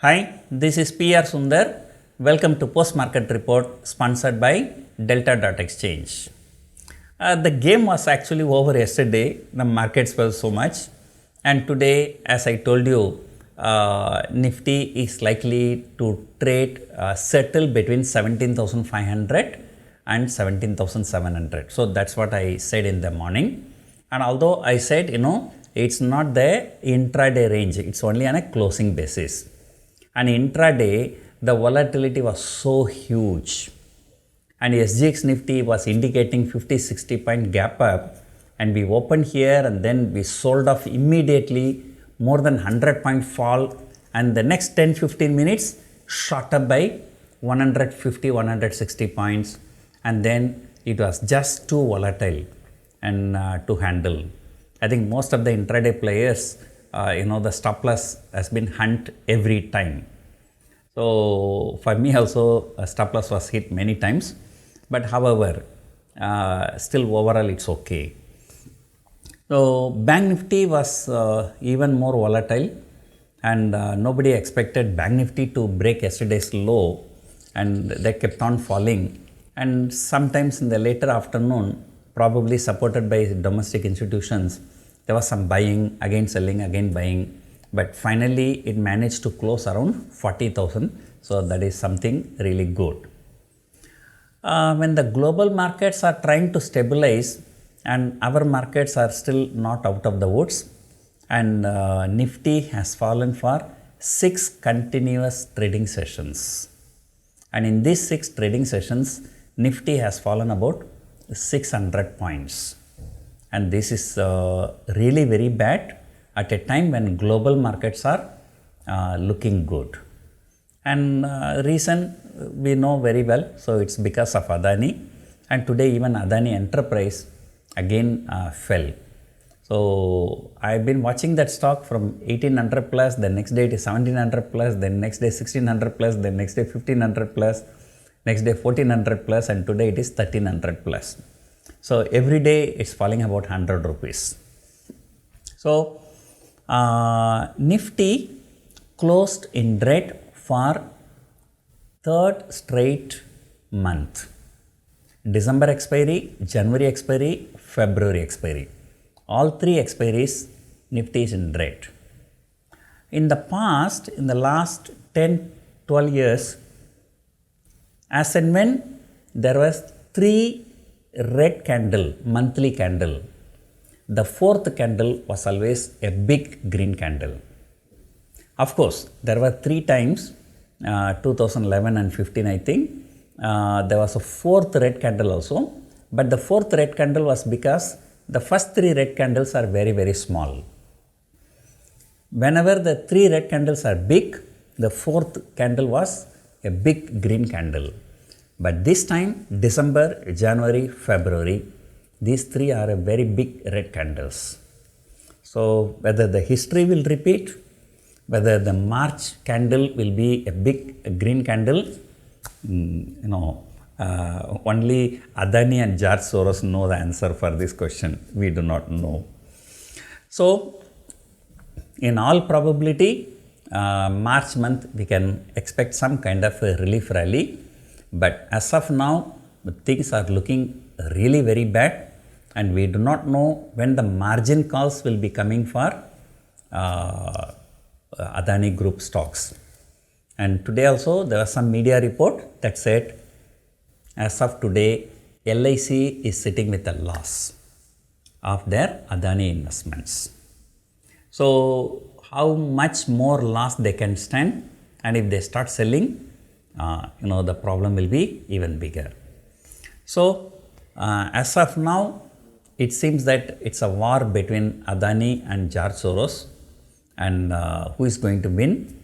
Hi, this is PR Sundar. Welcome to Post Market Report sponsored by Delta.Exchange. The game was actually over yesterday. The markets fell so much, and today, as I told you, Nifty is likely to trade settle between 17,500 and 17,700. So that's what I said in the morning. And although I said, it's not the intraday range, it's only on a closing basis. And intraday, the volatility was so huge. And SGX Nifty was indicating 50-60 point gap up. And we opened here and then we sold off immediately, more than 100 point fall. And the next 10-15 minutes shot up by 150-160 points. And then it was just too volatile and to handle. I think most of the intraday players, the stop loss has been hunt every time. So for me also, a stop loss was hit many times. But however, still overall it's okay. So Bank Nifty was even more volatile, and nobody expected Bank Nifty to break yesterday's low, and they kept on falling. And sometimes in the later afternoon, probably supported by domestic institutions, there was some buying, again selling, again buying. But finally, it managed to close around 40,000. So that is something really good. When the global markets are trying to stabilize and our markets are still not out of the woods, and Nifty has fallen for 6 continuous trading sessions. And in these 6 trading sessions, Nifty has fallen about 600 points. And this is really very bad at a time when global markets are looking good. And reason we know very well, so it's because of Adani. And today even Adani Enterprise again fell. So I've been watching that stock from 1800 plus, the next day it is 1700 plus, then next day 1600 plus, then next day 1500 plus, next day 1400 plus, and today it is 1300 plus. So every day it's falling about 100 rupees. So Nifty closed in red for 3rd straight month. December expiry, January expiry, February expiry. All 3 expiries, Nifty is in red. In the past, in the last 10-12 years, as and when there was 3 red candle, monthly candle, the 4th candle was always a big green candle. Of course, there were 3 times, 2011 and 15 I think, there was a 4th red candle also, but the 4th red candle was because the first 3 red candles are very, very small. Whenever the 3 red candles are big, the 4th candle was a big green candle. But this time, December, January, February, these 3 are a very big red candles. So whether the history will repeat, whether the March candle will be a big green candle, only Adani and George Soros know the answer for this question. We do not know. So in all probability, March month we can expect some kind of a relief rally. But as of now, things are looking really very bad, and we do not know when the margin calls will be coming for Adani Group stocks. And today also there was some media report that said as of today, LIC is sitting with a loss of their Adani investments. So how much more loss they can stand, and if they start selling, the problem will be even bigger. So as of now, it seems that it's a war between Adani and George Soros, and who is going to win?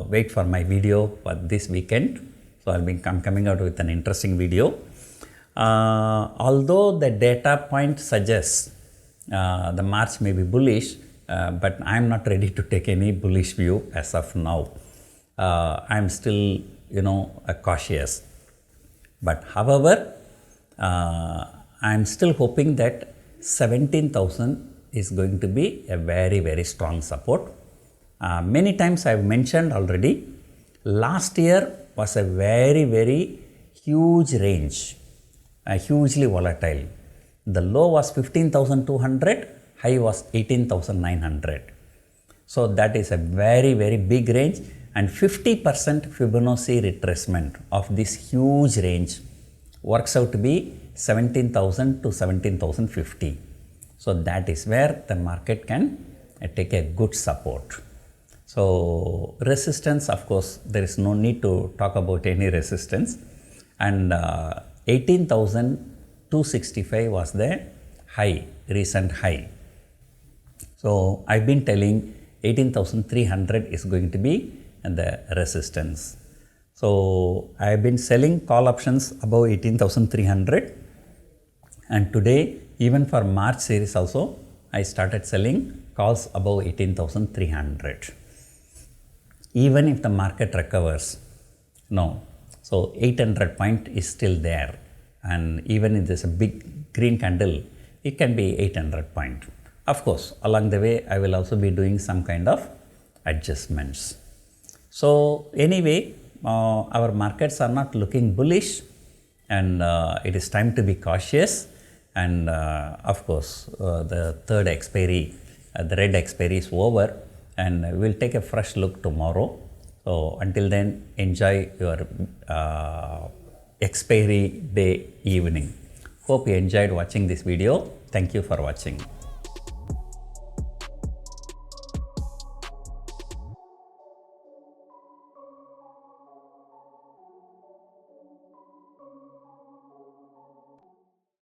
Wait for my video for this weekend. So I'm coming out with an interesting video. Although the data point suggests the March may be bullish, but I'm not ready to take any bullish view as of now. I'm still cautious. But however, I'm still hoping that 17,000 is going to be a very, very strong support. Many times I have mentioned already, last year was a very huge range, hugely volatile. The low was 15,200, high was 18,900. So that is a very big range, and 50% Fibonacci retracement of this huge range works out to be 17,000 to 17,050. So that is where the market can take a good support. So resistance, of course, there is no need to talk about any resistance, and 18,265 was the high, recent high. So I've been telling 18,300 is going to be the resistance. So I've been selling call options above 18,300, and today even for March series also I started selling calls above 18,300. Even if the market recovers, no, so 800 point is still there, and even if there's a big green candle, it can be 800 point. Of course, along the way I will also be doing some kind of adjustments. So anyway, our markets are not looking bullish, and it is time to be cautious. And of course, the third expiry, the red expiry is over, and we'll take a fresh look tomorrow. So until then, enjoy your expiry day evening. Hope you enjoyed watching this video. Thank you for watching.